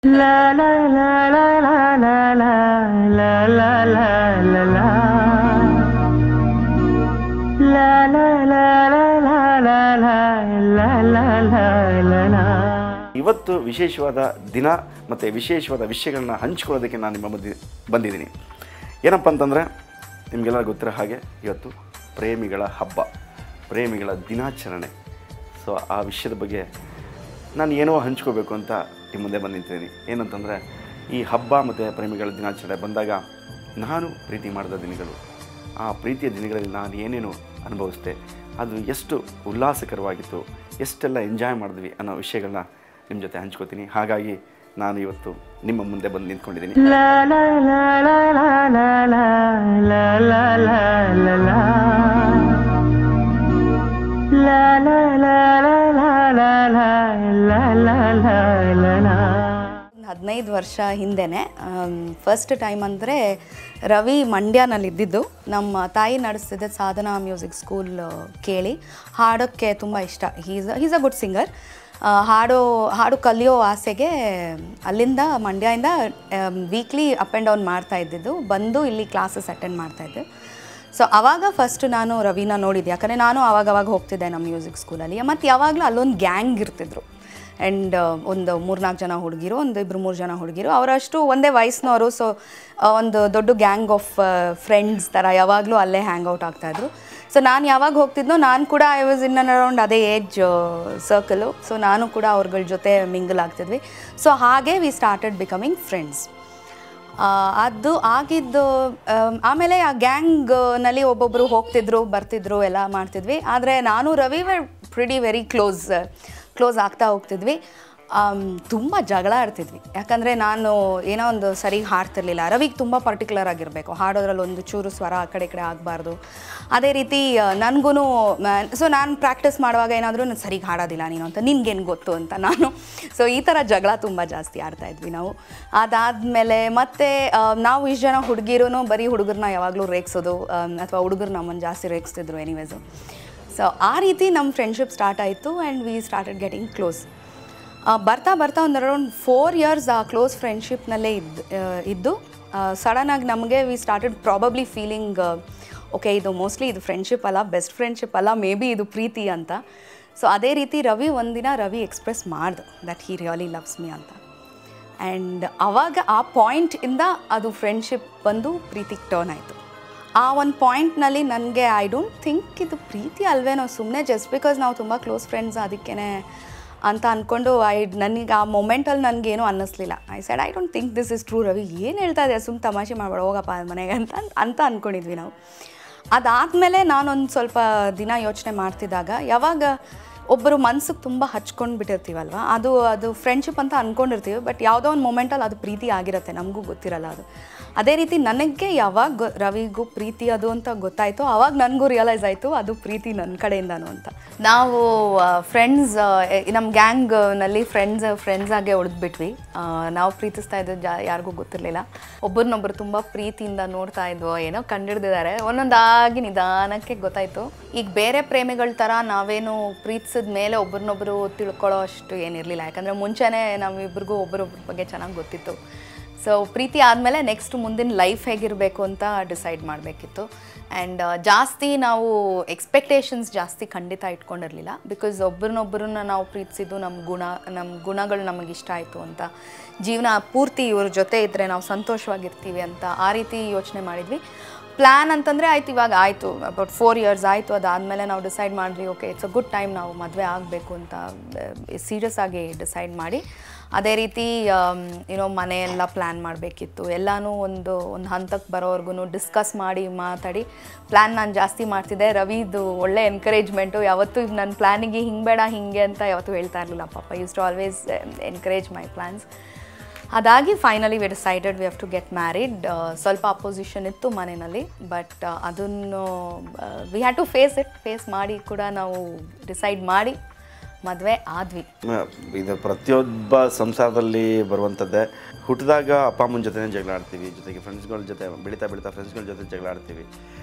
La la la la la la la la la la la la la la la la la la la la. ಇವತ್ತು ವಿಶೇಷವಾದ ದಿನ ಮತ್ತು ವಿಶೇಷವಾದ ವಿಷಯಗಳನ್ನ ಹಂಚ್ಕೊಳ್ಳೋದಕ್ಕೆ ನಾನು ನಿಮ್ಮ ಮಧ್ಯೆ ಬಂದಿದ್ದೀನಿ. ಏನಪ್ಪ ಅಂತಂದರೆ ನಿಮಗೆಲ್ಲ ಗೊತ್ತಿರೋ ಹಾಗೆ ಇವತ್ತು ಪ್ರೇಮಿಗಳ ಹಬ್ಬ, ಪ್ರೇಮಿಗಳ ದಿನಾಚರಣೆ. ಸೊ ಆ ವಿಷಯದ ಬಗ್ಗೆ ನಾನು ಏನೋ ಹಂಚ್ಕೋಬೇಕು ಅಂತ ನಿಮ್ಮ ಮುಂದೆ ಬಂದು ನಿಂತಿದ್ದೀನಿ. ಏನಂತಂದರೆ ಈ ಹಬ್ಬ ಮತ್ತು ಪ್ರೇಮಿಗಳ ದಿನಾಚರಣೆ ಬಂದಾಗ ನಾನು ಪ್ರೀತಿ ಮಾಡಿದ ದಿನಗಳು, ಆ ಪ್ರೀತಿಯ ದಿನಗಳಲ್ಲಿ ನಾನು ಏನೇನು ಅನುಭವಿಸಿದೆ, ಅದು ಎಷ್ಟು ಉಲ್ಲಾಸಕರವಾಗಿತ್ತು, ಎಷ್ಟೆಲ್ಲ ಎಂಜಾಯ್ ಮಾಡಿದ್ವಿ ಅನ್ನೋ ವಿಷಯಗಳನ್ನ ನಿಮ್ಮ ಜೊತೆ ಹಂಚ್ಕೋತೀನಿ. ಹಾಗಾಗಿ ನಾನು ಇವತ್ತು ನಿಮ್ಮ ಮುಂದೆ ಬಂದು ನಿಂತ್ಕೊಂಡಿದ್ದೀನಿ. ಹದಿನೈದು ವರ್ಷ ಹಿಂದೆನೇ ಫಸ್ಟ್ ಟೈಮ್ ಅಂದರೆ ರವಿ ಮಂಡ್ಯನಲ್ಲಿದ್ದಿದ್ದು. ನಮ್ಮ ತಾಯಿ ನಡೆಸ್ತಿದ್ದ ಸಾಧನಾ ಮ್ಯೂಸಿಕ್ ಸ್ಕೂಲ್ ಕೇಳಿ ಹಾಡೋಕ್ಕೆ ತುಂಬ ಇಷ್ಟ. Is a good singer. ಹಾಡು ಕಲಿಯೋ ಆಸೆಗೆ ಅಲ್ಲಿಂದ ಮಂಡ್ಯದಿಂದ ವೀಕ್ಲಿ ಅಪ್ ಆ್ಯಂಡ್ ಡೌನ್ ಮಾಡ್ತಾ ಇದ್ದಿದ್ದು, ಬಂದು ಇಲ್ಲಿ ಕ್ಲಾಸಸ್ ಅಟೆಂಡ್ ಮಾಡ್ತಾಯಿದ್ದೆ. ಸೊ ಆವಾಗ ಫಸ್ಟ್ ನಾನು ರವಿನ ನೋಡಿದ್ದೆ, ಯಾಕಂದರೆ ನಾನು ಆವಾಗವಾಗ ಹೋಗ್ತಿದ್ದೆ ನಮ್ಮ ಮ್ಯೂಸಿಕ್ ಸ್ಕೂಲಲ್ಲಿ. ಮತ್ತು ಯಾವಾಗಲೂ ಅಲ್ಲೊಂದು ಗ್ಯಾಂಗ್ ಇರ್ತಿದ್ರು. ಆ್ಯಂಡ್ ಒಂದು 3-4 ಜನ ಹುಡುಗಿರು, ಒಂದು 2-3 ಜನ ಹುಡುಗಿರು, ಅವರಷ್ಟು ಒಂದೇ ವಯಸ್ಸಿನವರು. ಸೊ ಒಂದು ದೊಡ್ಡ ಗ್ಯಾಂಗ್ ಆಫ್ ಫ್ರೆಂಡ್ಸ್ ಥರ ಯಾವಾಗಲೂ ಅಲ್ಲೇ ಹ್ಯಾಂಗ್ ಔಟ್ ಆಗ್ತಾಯಿದ್ರು. ಸೊ ನಾನು ಯಾವಾಗ ಹೋಗ್ತಿದ್ನೋ ನಾನು ಕೂಡ I was in and around ಅದೇ ಏಜ್ ಸರ್ಕಲು. ಸೊ ನಾನು ಕೂಡ ಅವ್ರಗಳ ಜೊತೆ ಮಿಂಗಲ್ ಆಗ್ತಿದ್ವಿ. ಸೊ ಹಾಗೆ ವಿ ಸ್ಟಾರ್ಟೆಡ್ ಬಿಕಮಿಂಗ್ ಫ್ರೆಂಡ್ಸ್. ಅದು ಆಗಿದ್ದು ಆಮೇಲೆ ಆ ಗ್ಯಾಂಗ್ನಲ್ಲಿ ಒಬ್ಬೊಬ್ಬರು ಹೋಗ್ತಿದ್ರು, ಬರ್ತಿದ್ರು, ಎಲ್ಲ ಮಾಡ್ತಿದ್ವಿ. ಆದರೆ ನಾನು ರವಿ ಪ್ರಿಟಿ ವೆರಿ ಕ್ಲೋಸ್ ಆಗ್ತಾ ಹೋಗ್ತಿದ್ವಿ. ತುಂಬ ಜಗಳ ಆಡ್ತಿದ್ವಿ, ಯಾಕಂದರೆ ನಾನು ಏನೋ ಒಂದು ಸರಿ ಹಾಡ್ತಿರ್ಲಿಲ್ಲ. ರವಿಗೆ ತುಂಬ ಪರ್ಟಿಕ್ಯುಲರ್ ಆಗಿರಬೇಕು, ಹಾಡೋದ್ರಲ್ಲಿ ಒಂದು ಚೂರು ಸ್ವರ ಆ ಕಡೆ ಈ ಕಡೆ ಆಗಬಾರ್ದು. ಅದೇ ರೀತಿ ನನಗೂ ಸೊ ನಾನು ಪ್ರಾಕ್ಟೀಸ್ ಮಾಡುವಾಗ ಏನಾದರೂ ನಾನು ಸರಿಗೆ ಹಾಡೋದಿಲ್ಲ ನೀನು ಅಂತ, ನಿನ್ಗೇನು ಗೊತ್ತು ಅಂತ ನಾನು. ಸೊ ಈ ಥರ ಜಗಳ ತುಂಬ ಜಾಸ್ತಿ ಆಡ್ತಾಯಿದ್ವಿ ನಾವು. ಅದಾದಮೇಲೆ ಮತ್ತೆ ನಾವು ಇಷ್ಟು ಜನ ಹುಡುಗಿರೂ ಬರೀ ಹುಡುಗರನ್ನ ಯಾವಾಗಲೂ ರೇಗಿಸೋದು, ಅಥವಾ ಹುಡುಗರು ನಮ್ಮನ್ನು ಜಾಸ್ತಿ ರೇಗಿಸ್ತಿದ್ರು ಎನಿವೇಸು. ಸೊ ಆ ರೀತಿ ನಮ್ಮ ಫ್ರೆಂಡ್ಶಿಪ್ ಸ್ಟಾರ್ಟ್ ಆಯಿತು and we started getting close. ಬರ್ತಾ ಒಂದು ಅರೌಂಡ್ 4 years ಆ ಕ್ಲೋಸ್ ಫ್ರೆಂಡ್ಶಿಪ್ನಲ್ಲೇ ಇದ್ದು ಸಡನ್ನಾಗಿ ನಮಗೆ we started probably feeling okay, ಇದು ಮೋಸ್ಟ್ಲಿ ಇದು ಫ್ರೆಂಡ್ಶಿಪ್ ಅಲ್ಲ, ಬೆಸ್ಟ್ ಫ್ರೆಂಡ್ಶಿಪ್ ಅಲ್ಲ, ಮೇ ಬಿ ಇದು ಪ್ರೀತಿ ಅಂತ. ಸೊ ಅದೇ ರೀತಿ ಒಂದಿನ ರವಿ ಎಕ್ಸ್ಪ್ರೆಸ್ ಮಾಡ್ದು that he really loves me ಅಂತ. ಆ್ಯಂಡ್ ಆವಾಗ ಆ ಪಾಯಿಂಟಿಂದ ಅದು ಫ್ರೆಂಡ್ಶಿಪ್ ಬಂದು ಪ್ರೀತಿಗೆ ಟರ್ನ್ ಆಯಿತು. ಆ ಒಂದು ಪಾಯಿಂಟ್ನಲ್ಲಿ ನನಗೆ ಐ ಡೋಂಟ್ ಥಿಂಕ್ ಇದು ಪ್ರೀತಿ ಅಲ್ವೇನೋ, ಸುಮ್ಮನೆ ಜಸ್ಟ್ ಬಿಕಾಸ್ ನಾವು ತುಂಬ ಕ್ಲೋಸ್ ಫ್ರೆಂಡ್ಸ್ ಅದಕ್ಕೇ ಅಂತ ಅಂದ್ಕೊಂಡು ನನಗೆ ಆ ಮೊಮೆಂಟಲ್ಲಿ ನನಗೇನು ಅನ್ನಿಸ್ಲಿಲ್ಲ. I said I don't think this is true. Ravi ಏನು ಹೇಳ್ತಾ ಇದೆ, ಸುಮ್ಮನೆ ತಮಾಷೆ ಮಾಡ್ಬೇಡ ಹೋಗಪ್ಪ ಮನೆಗೆ ಅಂತ ಅಂದ್ಕೊಂಡಿದ್ವಿ ನಾವು. ಅದಾದಮೇಲೆ ನಾನೊಂದು ಸ್ವಲ್ಪ ದಿನ ಯೋಚನೆ ಮಾಡ್ತಿದ್ದಾಗ, ಯಾವಾಗ ಒಬ್ಬರು ಮನ್ಸಿಗೆ ತುಂಬ ಹಚ್ಕೊಂಡು ಬಿಟ್ಟಿರ್ತೀವಲ್ವ, ಅದು ಫ್ರೆಂಡ್ಶಿಪ್ ಅಂತ ಅಂದ್ಕೊಂಡಿರ್ತೀವಿ, ಬಟ್ ಯಾವುದೋ ಒಂದು ಮೊಮೆಂಟಲ್ಲಿ ಅದು ಪ್ರೀತಿ ಆಗಿರುತ್ತೆ, ನಮಗೂ ಗೊತ್ತಿರಲ್ಲ ಅದು. ಅದೇ ರೀತಿ ನನಗೆ ಯಾವಾಗ ರವಿಗೂ ಪ್ರೀತಿ ಅದು ಅಂತ ಗೊತ್ತಾಯಿತು, ಆವಾಗ ನನಗೂ ರಿಯಲೈಸ್ ಆಯಿತು ಅದು ಪ್ರೀತಿ ನನ್ನ ಕಡೆಯಿಂದನೂ ಅಂತ. ನಾವು ಫ್ರೆಂಡ್ಸ್, ನಮ್ಮ ಗ್ಯಾಂಗ್ನಲ್ಲಿ ಫ್ರೆಂಡ್ಸಾಗೆ ಉಳಿದ್ಬಿಟ್ವಿ. ನಾವು ಪ್ರೀತಿಸ್ತಾ ಇದ್ದು ಯಾರಿಗೂ ಗೊತ್ತಿರಲಿಲ್ಲ. ಒಬ್ಬರನ್ನೊಬ್ಬರು ತುಂಬ ಪ್ರೀತಿಯಿಂದ ನೋಡ್ತಾ ಇದ್ವೋ ಏನೋ ಕಂಡಿಡ್ದಿದ್ದಾರೆ. ಒಂದೊಂದಾಗಿ ನಿಧಾನಕ್ಕೆ ಗೊತ್ತಾಯಿತು. ಈಗ ಬೇರೆ ಪ್ರೇಮಿಗಳ ಥರ ನಾವೇನು ಪ್ರೀತಿಸಿದ ಮೇಲೆ ಒಬ್ಬರನ್ನೊಬ್ಬರು ತಿಳ್ಕೊಳ್ಳೋ ಅಷ್ಟು ಏನಿರಲಿಲ್ಲ, ಯಾಕಂದರೆ ಮುಂಚೆನೇ ನಾವಿಬ್ರಿಗೂ ಒಬ್ಬರೊಬ್ಬರ ಬಗ್ಗೆ ಚೆನ್ನಾಗಿ ಗೊತ್ತಿತ್ತು. ಸೊ ಪ್ರೀತಿ ಆದಮೇಲೆ ನೆಕ್ಸ್ಟ್ ಮುಂದಿನ ಲೈಫ್ ಹೇಗಿರಬೇಕು ಅಂತ ಡಿಸೈಡ್ ಮಾಡಬೇಕಿತ್ತು. ಆ್ಯಂಡ್ ಜಾಸ್ತಿ ನಾವು ಎಕ್ಸ್ಪೆಕ್ಟೇಷನ್ಸ್ ಜಾಸ್ತಿ ಖಂಡಿತ ಇಟ್ಕೊಂಡಿರಲಿಲ್ಲ, ಬಿಕಾಸ್ ಒಬ್ಬರನ್ನೊಬ್ಬರನ್ನ ನಾವು ಪ್ರೀತಿಸಿದ್ದು ನಮ್ಮ ಗುಣಗಳು ನಮಗೆ ಇಷ್ಟ ಆಯಿತು ಅಂತ, ಜೀವನ ಪೂರ್ತಿ ಇವ್ರ ಜೊತೆ ಇದ್ದರೆ ನಾವು ಸಂತೋಷವಾಗಿರ್ತೀವಿ ಅಂತ ಆ ರೀತಿ ಯೋಚನೆ ಮಾಡಿದ್ವಿ. ಪ್ಲ್ಯಾನ್ ಅಂತಂದರೆ ಆಯ್ತು, ಇವಾಗ ಆಯಿತು, ಅಬೌಟ್ 4 years ಆಯಿತು. ಅದಾದಮೇಲೆ ನಾವು ಡಿಸೈಡ್ ಮಾಡಿದ್ವಿ okay it's a good time ನಾವು ಮದುವೆ ಆಗಬೇಕು ಅಂತ ಸೀರಿಯಸ್ ಆಗಿ ಡಿಸೈಡ್ ಮಾಡಿ, ಅದೇ ರೀತಿ ಏನೋ ಮನೆಯೆಲ್ಲ ಪ್ಲ್ಯಾನ್ ಮಾಡಬೇಕಿತ್ತು. ಎಲ್ಲನೂ ಒಂದು ಹಂತಕ್ಕೆ ಬರೋವರೆಗೂ ಡಿಸ್ಕಸ್ ಮಾಡಿ ಮಾತಾಡಿ ಪ್ಲ್ಯಾನ್ ನಾನು ಜಾಸ್ತಿ ಮಾಡ್ತಿದ್ದೆ. ರವಿದು ಒಳ್ಳೆ ಎನ್ಕರೇಜ್ಮೆಂಟು, ಯಾವತ್ತೂ ನನ್ನ ಪ್ಲ್ಯಾನಿಗೆ ಹಿಂಗೆ ಬೇಡ ಹಿಂಗೆ ಅಂತ ಯಾವತ್ತೂ ಹೇಳ್ತಾ ಇರಲಿಲ್ಲ ಪಾಪ. Use to always encourage my plans. ಅದಾಗಿ finally we decided we have to get married. ಸ್ವಲ್ಪ ಅಪೋಸಿಷನ್ ಇತ್ತು ಮನೆಯಲ್ಲಿ, ಬಟ್ ಅದನ್ನು ವಿ ಹ್ಯಾಡ್ ಟು ಫೇಸ್ ಮಾಡಿ ಕೂಡ ನಾವು ಡಿಸೈಡ್ ಮಾಡಿ ಮದುವೆ ಆದ್ವಿ. ಇದು ಪ್ರತಿಯೊಬ್ಬ ಸಂಸಾರದಲ್ಲಿ ಬರುವಂಥದ್ದೇ. ಹುಟ್ಟಿದಾಗ ಅಪ್ಪ ಅಮ್ಮನ ಜೊತೆನೇ ಜಗಳ ಆಡ್ತೀವಿ, ಜೊತೆಗೆ ಫ್ರೆಂಡ್ಸ್ಗಳ ಜೊತೆ ಬೆಳೀತಾ ಫ್ರೆಂಡ್ಸ್ಗಳ ಜೊತೆ ಜಗಳ ಆಡ್ತೀವಿ.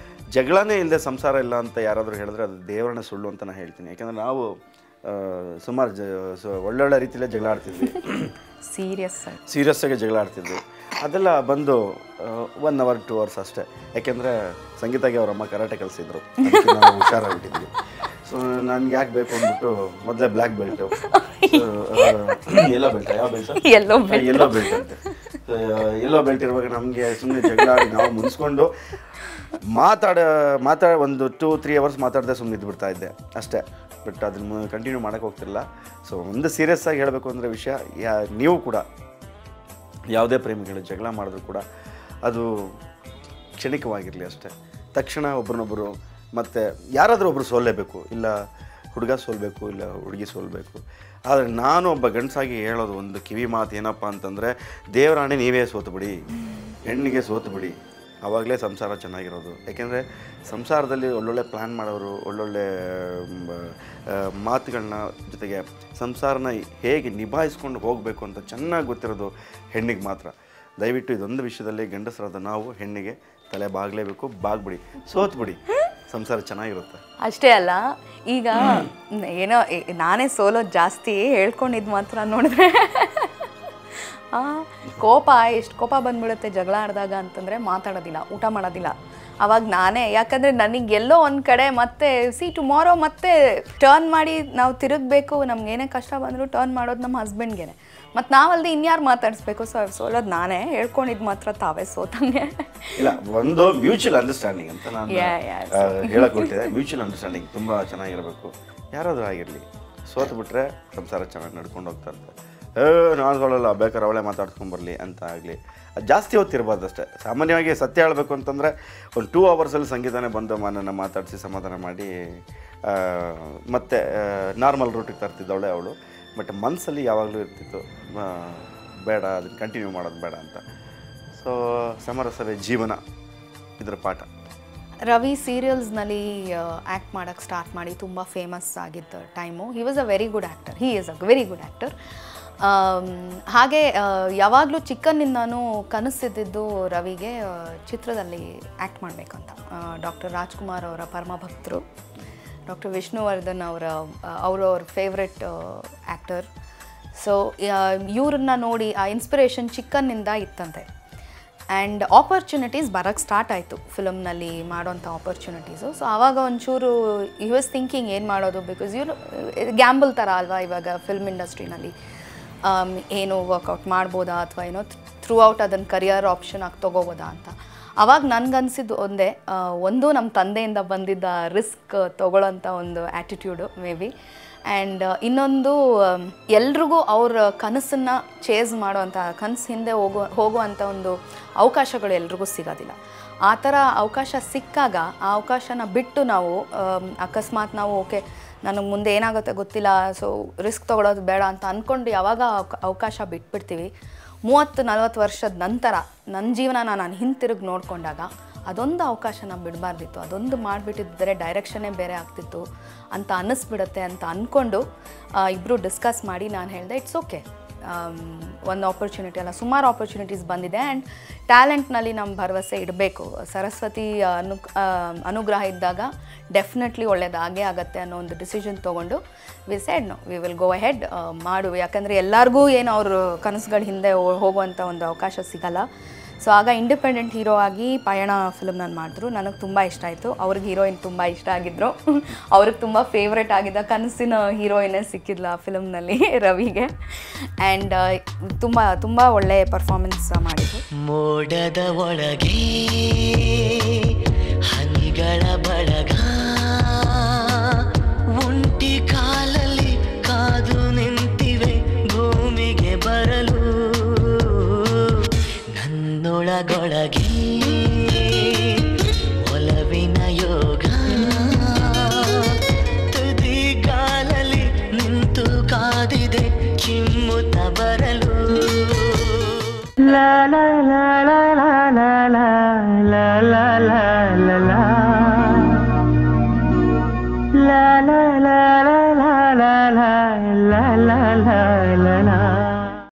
ಜಗಳನೇ ಇಲ್ಲದೆ ಸಂಸಾರ ಇಲ್ಲ ಅಂತ ಯಾರಾದರೂ ಹೇಳಿದ್ರೆ ಅದು ದೇವರನ್ನ ಸುಳ್ಳು ಅಂತ ನಾನು ಹೇಳ್ತೀನಿ. ಯಾಕಂದರೆ ನಾವು ಸುಮಾರು ಒಳ್ಳೊಳ್ಳೆ ರೀತಿಯಲ್ಲೇ ಜಗಳ ಆಡ್ತಿದ್ವಿ. ಸೀರಿಯಸ್ಸಾಗಿ ಜಗಳ ಆಡ್ತಿದ್ವಿ. ಅದೆಲ್ಲ ಬಂದು 1 hour 2 hours ಅಷ್ಟೇ. ಯಾಕೆಂದರೆ ಸಂಗೀತಾಗೆ ಅವರಮ್ಮ ಕರಾಟೆ ಕಲಿಸಿದ್ರು, ನಾವು ಹುಷಾರಾಗ್ಬಿಟ್ಟಿದ್ವಿ. ಸೊ ನನಗೆ ಯಾಕೆ ಬೇಕು ಅಂದ್ಬಿಟ್ಟು ಮೊದಲೇ ಬ್ಲ್ಯಾಕ್ ಬೆಲ್ಟು, ಎಲ್ಲೋ ಬೆಲ್ಟ್, ಯಾವ ಬೆಲ್ಟ್, ಎಲ್ಲೋ ಬೆಲ್ಟ್ ಅಂತೆ. ಎಲ್ಲೋ ಬೆಲ್ಟ್ ಇರುವಾಗ ನಮಗೆ ಸುಮ್ಮನೆ ಜಗಳ ಆಡಿ ನಾವು ಮುನ್ಸ್ಕೊಂಡು ಮಾತಾಡ ಒಂದು 2-3 hours ಮಾತಾಡದೆ ಸುಮ್ಮನೆ ಇದ್ಬಿಡ್ತಾ ಇದ್ದೆ ಅಷ್ಟೇ. ಬಟ್ ಅದನ್ನು ಕಂಟಿನ್ಯೂ ಮಾಡೋಕ್ಕೆ ಹೋಗ್ತಿರಲಿಲ್ಲ. ಸೊ ಒಂದು ಸೀರಿಯಸ್ಸಾಗಿ ಹೇಳಬೇಕು ಅಂದರೆ ವಿಷಯ, ನೀವು ಕೂಡ ಯಾವುದೇ ಪ್ರೇಮಿಗಳು ಜಗಳ ಮಾಡಿದ್ರು ಕೂಡ ಅದು ಕ್ಷಣಿಕವಾಗಿರಲಿ ಅಷ್ಟೇ. ತಕ್ಷಣ ಒಬ್ರನ್ನೊಬ್ಬರು ಮತ್ತು ಯಾರಾದರೂ ಒಬ್ಬರು ಸೋಲ್ಲೇಬೇಕು, ಇಲ್ಲ ಹುಡುಗ ಸೋಲ್ಬೇಕು, ಇಲ್ಲ ಹುಡುಗಿ ಸೋಲ್ಬೇಕು. ಆದರೆ ನಾನು ಒಬ್ಬ ಗಂಡಸಾಗಿ ಹೇಳೋದು ಒಂದು ಕಿವಿ ಮಾತು ಏನಪ್ಪ ಅಂತಂದರೆ, ದೇವರಾಣೆ ನೀವೇ ಸೋತು ಬಿಡಿ, ಹೆಣ್ಣಿಗೆ ಸೋತು ಬಿಡಿ, ಆವಾಗಲೇ ಸಂಸಾರ ಚೆನ್ನಾಗಿರೋದು. ಯಾಕೆಂದರೆ ಸಂಸಾರದಲ್ಲಿ ಒಳ್ಳೊಳ್ಳೆ ಪ್ಲ್ಯಾನ್ ಮಾಡೋರು, ಒಳ್ಳೊಳ್ಳೆ ಮಾತುಗಳನ್ನ, ಜೊತೆಗೆ ಸಂಸಾರನ ಹೇಗೆ ನಿಭಾಯಿಸ್ಕೊಂಡು ಹೋಗಬೇಕು ಅಂತ ಚೆನ್ನಾಗಿ ಗೊತ್ತಿರೋದು ಹೆಣ್ಣಿಗೆ ಮಾತ್ರ. ದಯವಿಟ್ಟು ಇದೊಂದು ವಿಷಯದಲ್ಲಿ ಗಂಡಸರಾದ ನಾವು ಹೆಣ್ಣಿಗೆ ತಲೆ ಬಾಗಲೇಬೇಕು, ಬಾಗ್ಬಿಡಿ, ಸೋತ್ಬಿಡಿ, ಸಂಸಾರ ಚೆನ್ನಾಗಿರುತ್ತೆ. ಅಷ್ಟೇ ಅಲ್ಲ, ಈಗ ಏನೋ ನಾನೇ ಸೋಲೋದು ಜಾಸ್ತಿ, ಹೇಳ್ಕೊಂಡಿದ್ದು ಮಾತ್ರ ನೋಡಿದ್ರೆ ಕೋಪ, ಎಷ್ಟು ಕೋಪ ಬಂದ್ಬಿಡುತ್ತೆ ಜಗಳ ಆಡಿದಾಗ ಅಂತಂದರೆ, ಮಾತಾಡೋದಿಲ್ಲ, ಊಟ ಮಾಡೋದಿಲ್ಲ. ಅವಾಗ ನಾನೇ, ಯಾಕಂದರೆ ನನಗೆ ಎಲ್ಲೋ ಒಂದು ಕಡೆ ಮತ್ತೆ ಟುಮಾರೋ ಮತ್ತೆ ಟರ್ನ್ ಮಾಡಿ ನಾವು ತಿರುಗಬೇಕು. ನಮ್ಗೇನೇ ಕಷ್ಟ ಬಂದರೂ ಟರ್ನ್ ಮಾಡೋದು ನಮ್ಮ ಹಸ್ಬೆಂಡ್ಗೆ, ಮತ್ತು ನಾವಲ್ದೆ ಇನ್ಯಾರು ಮಾತಾಡಿಸ್ಬೇಕು. ಸೋಲೋದು ನಾನೇ, ಹೇಳ್ಕೊಂಡಿದ್ದು ಮಾತ್ರ ತಾವೇ ಸೋತಂಗೆ. ಇಲ್ಲ, ಒಂದು ಮ್ಯೂಚುವಲ್ ಅಂಡರ್ಸ್ಟ್ಯಾಂಡಿಂಗ್ ಅಂತ ನಾನು ಹೇಳಕ್ಕೆ ಹೊರಟಿದೆ. ಮ್ಯೂಚುವಲ್ ಅಂಡರ್ಸ್ಟ್ಯಾಂಡಿಂಗ್ ತುಂಬ ಚೆನ್ನಾಗಿರಬೇಕು. ಯಾರಾದರೂ ಆಗಿರಲಿ, ಸೋತು ಬಿಟ್ಟರೆ ಸಂಸಾರ ಚೆನ್ನಾಗಿ ನಡ್ಕೊಂಡು ಹೋಗ್ತಾ ಇರ್ತಾರೆ. ನಾನು ಸೋಲಲ್ಲ, ಬೇಕಾದ್ರೆ ಅವಳೇ ಮಾತಾಡ್ಸ್ಕೊಂಬರಲಿ ಅಂತ ಆಗಲಿ, ಅದು ಜಾಸ್ತಿ ಹೊತ್ತಿರ್ಬಾರ್ದು ಅಷ್ಟೇ. ಸಾಮಾನ್ಯವಾಗಿ ಸತ್ಯ ಹೇಳಬೇಕು ಅಂತಂದರೆ ಒಂದು 2 hours ಸಂಗೀತನೇ ಬಂದು ನನ್ನನ್ನು ಮಾತಾಡಿಸಿ ಸಮಾಧಾನ ಮಾಡಿ ಮತ್ತು ನಾರ್ಮಲ್ ರೂಟಿಗೆ ತರ್ತಿದ್ದವಳೆ ಅವಳು. ಬಟ್ ಮನಸ್ಸಲ್ಲಿ ಯಾವಾಗಲೂ ಇರ್ತಿತ್ತು, ಬೇಡ, ಅದನ್ನು ಕಂಟಿನ್ಯೂ ಮಾಡೋದು ಬೇಡ ಅಂತ. ಸೊ ಸಮರಸವೇ ಜೀವನ, ಇದರ ಪಾಠ. ರವಿ ಸೀರಿಯಲ್ಸ್ನಲ್ಲಿ ಆ್ಯಕ್ಟ್ ಮಾಡೋಕ್ಕೆ ಸ್ಟಾರ್ಟ್ ಮಾಡಿ ತುಂಬ ಫೇಮಸ್ ಆಗಿದ್ದ time. He was a very good actor, he is a very good actor. ಹಾಗೆ ಯಾವಾಗಲೂ ಚಿಕ್ಕನಿಂದನೂ ಕನಸಿದ್ದಿದ್ದು ರವಿಗೆ ಚಿತ್ರದಲ್ಲಿ ಆ್ಯಕ್ಟ್ ಮಾಡಬೇಕಂತ. ಡಾಕ್ಟರ್ ರಾಜ್ಕುಮಾರ್ ಅವರ ಪರಮ ಭಕ್ತರು, ಡಾಕ್ಟರ್ ವಿಷ್ಣುವರ್ಧನ್ ಅವ್ರ ಫೇವ್ರೆಟ್ ಆ್ಯಕ್ಟರ್. ಸೊ ಇವ್ರನ್ನ ನೋಡಿ ಆ ಇನ್ಸ್ಪಿರೇಷನ್ ಚಿಕ್ಕನ್ನಿಂದ ಇತ್ತಂತೆ. ಆ್ಯಂಡ್ ಆಪರ್ಚುನಿಟೀಸ್ ಬರೋಕ್ಕೆ ಸ್ಟಾರ್ಟ್ ಆಯಿತು ಫಿಲಮ್ನಲ್ಲಿ ಮಾಡೋಂಥ ಆಪರ್ಚುನಿಟೀಸು. ಸೊ ಆವಾಗ ಒಂಚೂರು ಯು ವಾಸ್ ಥಿಂಕಿಂಗ್ ಏನು ಮಾಡೋದು, ಬಿಕಾಸ್ ಇವರು ಗ್ಯಾಂಬಲ್ ಥರ ಅಲ್ವಾ ಇವಾಗ ಫಿಲ್ಮ್ ಇಂಡಸ್ಟ್ರಿನಲ್ಲಿ, ಏನು ವರ್ಕೌಟ್ ಮಾಡ್ಬೋದಾ ಅಥವಾ ಏನೋ ಥ್ರೂ ಔಟ್ ಅದನ್ನು ಕರಿಯರ್ ಆಪ್ಷನ್ ಆಗಿ ತೊಗೋಬೋದಾ ಅಂತ. ಆವಾಗ ನನಗನ್ಸಿದ್ದು ಒಂದು ನಮ್ಮ ತಂದೆಯಿಂದ ಬಂದಿದ್ದ ರಿಸ್ಕ್ ತೊಗೊಳ್ಳೋಂಥ ಒಂದು ಆ್ಯಟಿಟ್ಯೂಡು ಮೇ ಬಿ, ಆ್ಯಂಡ್ ಇನ್ನೊಂದು ಎಲ್ರಿಗೂ ಅವ್ರ ಕನಸನ್ನು ಚೇಸ್ ಮಾಡೋವಂಥ, ಕನಸು ಹಿಂದೆ ಹೋಗುವಂಥ ಒಂದು ಅವಕಾಶಗಳು ಎಲ್ರಿಗೂ ಸಿಗೋದಿಲ್ಲ. ಆ ಥರ ಅವಕಾಶ ಸಿಕ್ಕಾಗ ಆ ಅವಕಾಶನ ಬಿಟ್ಟು ನಾವು ಅಕಸ್ಮಾತ್ ನಾವು ಓಕೆ ನನಗೆ ಮುಂದೆ ಏನಾಗುತ್ತೆ ಗೊತ್ತಿಲ್ಲ, ಸೊ ರಿಸ್ಕ್ ತೊಗೊಳೋದು ಬೇಡ ಅಂತ ಅಂದ್ಕೊಂಡು ಯಾವಾಗ ಅವಕಾಶ ಬಿಟ್ಬಿಡ್ತೀವಿ, 30-40 ವರ್ಷದ ನಂತರ ನನ್ನ ಜೀವನನ ನಾನು ಹಿಂತಿರುಗಿ ನೋಡಿಕೊಂಡಾಗ ಅದೊಂದು ಅವಕಾಶನ ಬಿಡಬಾರ್ದಿತ್ತು, ಅದೊಂದು ಮಾಡಿಬಿಟ್ಟಿದ್ದರೆ ಡೈರೆಕ್ಷನ್ನೇ ಬೇರೆ ಆಗ್ತಿತ್ತು ಅಂತ ಅನ್ನಿಸ್ಬಿಡುತ್ತೆ ಅಂತ ಅಂದ್ಕೊಂಡು ಇಬ್ಬರು ಡಿಸ್ಕಸ್ ಮಾಡಿ ನಾನು ಹೇಳಿದೆ ಇಟ್ಸ್ ಓಕೆ, ಒಂದು ಆಪರ್ಚುನಿಟಿ ಅಲ್ಲ, ಸುಮಾರು ಆಪರ್ಚುನಿಟೀಸ್ ಬಂದಿದೆ. ಆ್ಯಂಡ್ ಟ್ಯಾಲೆಂಟ್ನಲ್ಲಿ ನಮ್ಮ ಭರವಸೆ ಇಡಬೇಕು, ಸರಸ್ವತಿ ಅನುಗ್ರಹ ಇದ್ದಾಗ ಡೆಫಿನೆಟ್ಲಿ ಒಳ್ಳೇದಾಗೇ ಆಗುತ್ತೆ ಅನ್ನೋ ಒಂದು ಡಿಸಿಷನ್ ತೊಗೊಂಡು we said no we will go ahead, ಮಾಡು. ಯಾಕಂದರೆ ಎಲ್ಲರಿಗೂ ಏನು ಅವ್ರ ಕನಸುಗಳ ಹಿಂದೆ ಹೋಗುವಂಥ ಒಂದು ಅವಕಾಶ ಸಿಗಲ್ಲ. ಸೊ ಆಗ ಇಂಡಿಪೆಂಡೆಂಟ್ ಹೀರೋ ಆಗಿ ಪಯಣ ಫಿಲ್ಮ್ ನಾನು ಮಾಡಿದ್ರು. ನನಗೆ ತುಂಬ ಇಷ್ಟ ಆಯಿತು, ಅವ್ರಿಗೆ ಹೀರೋಯಿನ್ ತುಂಬ ಇಷ್ಟ ಆಗಿದ್ದರು. ಅವ್ರಿಗೆ ತುಂಬ ಫೇವ್ರೇಟ್ ಆಗಿದ್ದ ಕನಸಿನ ಹೀರೋಯಿನೇ ಸಿಕ್ಕಿದ್ಲು ಆ ಫಿಲಮ್ನಲ್ಲಿ ರವಿಗೆ. ಆ್ಯಂಡ್ ತುಂಬ ತುಂಬ ಒಳ್ಳೆಯ ಪರ್ಫಾರ್ಮೆನ್ಸ್ ಮಾಡಿದ್ರು. ಮೋಡದ ಒಳಗೆ ಹನಿಗಳ ಬಳಗ